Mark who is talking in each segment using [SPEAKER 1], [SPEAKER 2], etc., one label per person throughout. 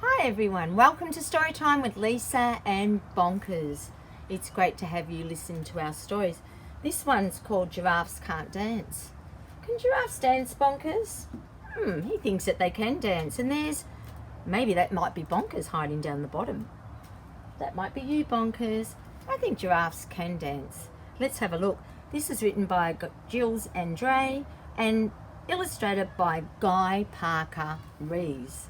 [SPEAKER 1] Hi everyone, welcome to Storytime with Lisa and Bonkers. It's great to have you listen to our stories. This one's called Giraffes Can't Dance. Can giraffes dance, Bonkers? He thinks that they can dance, and maybe that might be Bonkers hiding down the bottom. That might be you, Bonkers. I think giraffes can dance. Let's have a look. This is written by Giles Andreae and illustrated by Guy Parker Rees.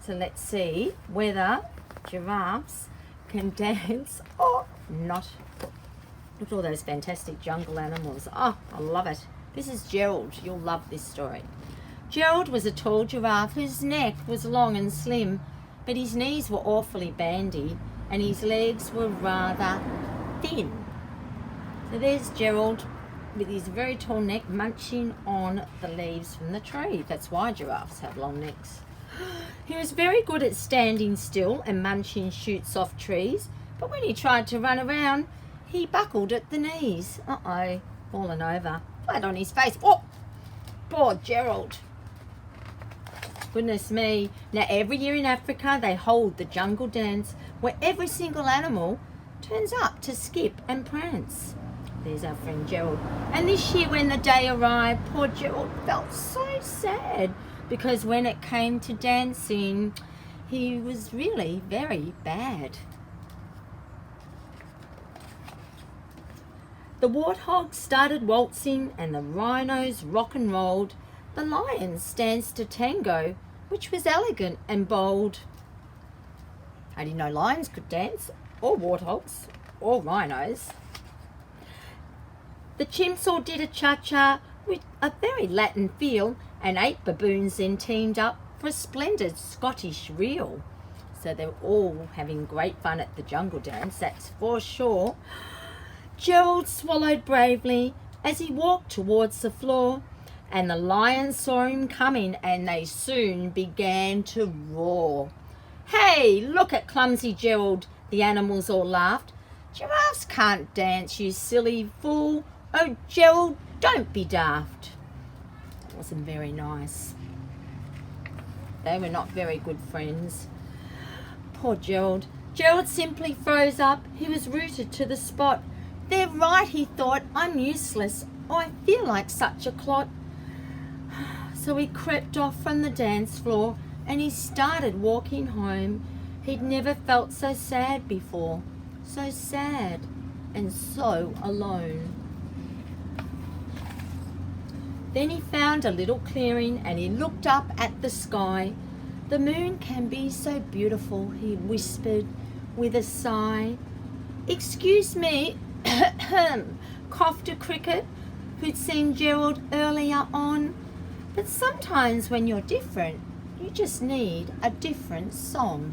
[SPEAKER 1] So let's see whether giraffes can dance or not. Look at all those fantastic jungle animals. Oh, I love it. This is Gerald. You'll love this story. Gerald was a tall giraffe whose neck was long and slim, but his knees were awfully bandy and his legs were rather thin. So there's Gerald with his very tall neck munching on the leaves from the tree. That's why giraffes have long necks. He was very good at standing still and munching shoots off trees, but when he tried to run around, he buckled at the knees. Fallen over, flat on his face. Oh, poor Gerald. Goodness me. Now every year in Africa they hold the jungle dance where every single animal turns up to skip and prance. There's our friend Gerald. And this year when the day arrived, poor Gerald felt so sad, because when it came to dancing, he was really very bad. The warthogs started waltzing and the rhinos rock and rolled. The lions danced a tango, which was elegant and bold. I didn't know lions could dance, or warthogs, or rhinos. The chimps all did a cha-cha with a very Latin feel, and 8 baboons then teamed up for a splendid Scottish reel. So they're all having great fun at the jungle dance, that's for sure. Gerald swallowed bravely as he walked towards the floor, and the lions saw him coming and they soon began to roar. Hey, look at clumsy Gerald, the animals all laughed. Giraffes can't dance, you silly fool. Oh, Gerald, don't be daft. That wasn't very nice. They were not very good friends. Poor Gerald. Gerald simply froze up. He was rooted to the spot. They're right, he thought. I'm useless. Oh, I feel like such a clot. So he crept off from the dance floor and he started walking home. He'd never felt so sad before. So sad and so alone. Then he found a little clearing and he looked up at the sky. The moon can be so beautiful, he whispered with a sigh. Excuse me, coughed a cricket who'd seen Gerald earlier on. But sometimes when you're different, you just need a different song.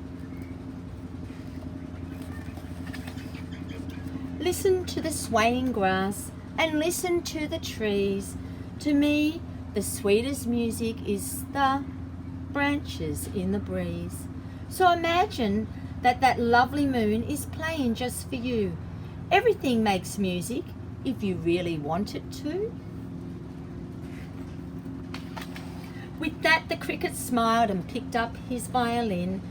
[SPEAKER 1] Listen to the swaying grass and listen to the trees. To me, the sweetest music is the branches in the breeze. So imagine that lovely moon is playing just for you. Everything makes music if you really want it to. With that, the cricket smiled and picked up his violin.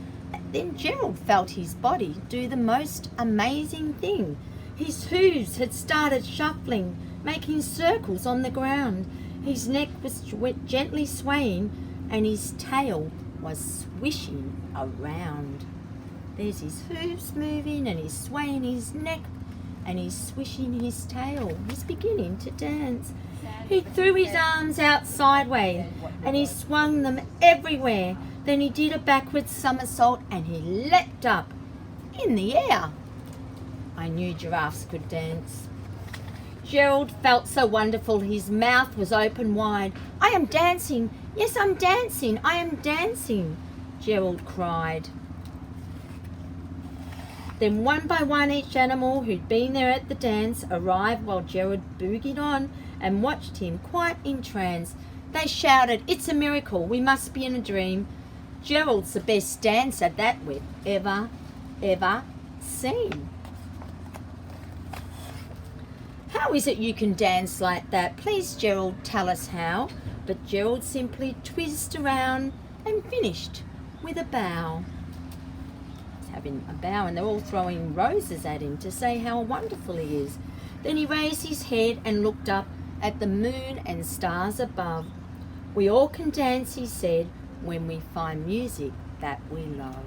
[SPEAKER 1] Then Gerald felt his body do the most amazing thing. His hooves had started shuffling, making circles on the ground. His neck was gently swaying and his tail was swishing around. There's his hooves moving and he's swaying his neck and he's swishing his tail. He's beginning to dance. He threw his arms out sideways and he swung them everywhere. Then he did a backwards somersault and he leapt up in the air. I knew giraffes could dance. Gerald felt so wonderful, his mouth was open wide. I am dancing, yes, I'm dancing, I am dancing, Gerald cried. Then one by one each animal who'd been there at the dance arrived while Gerald boogied on and watched him quite entranced. They shouted, it's a miracle, we must be in a dream. Gerald's the best dancer that we've ever seen. How is it you can dance like that? Please, Gerald, tell us how. But Gerald simply twizzed around and finished with a bow. having a bow, and they're all throwing roses at him to say how wonderful he is. Then he raised his head and looked up at the moon and stars above. We all can dance, he said, when we find music that we love.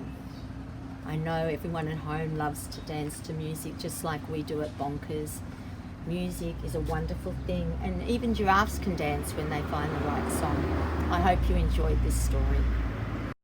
[SPEAKER 1] I know everyone at home loves to dance to music just like we do at Bonkers. Music is a wonderful thing, and even giraffes can dance when they find the right song. I hope you enjoyed this story.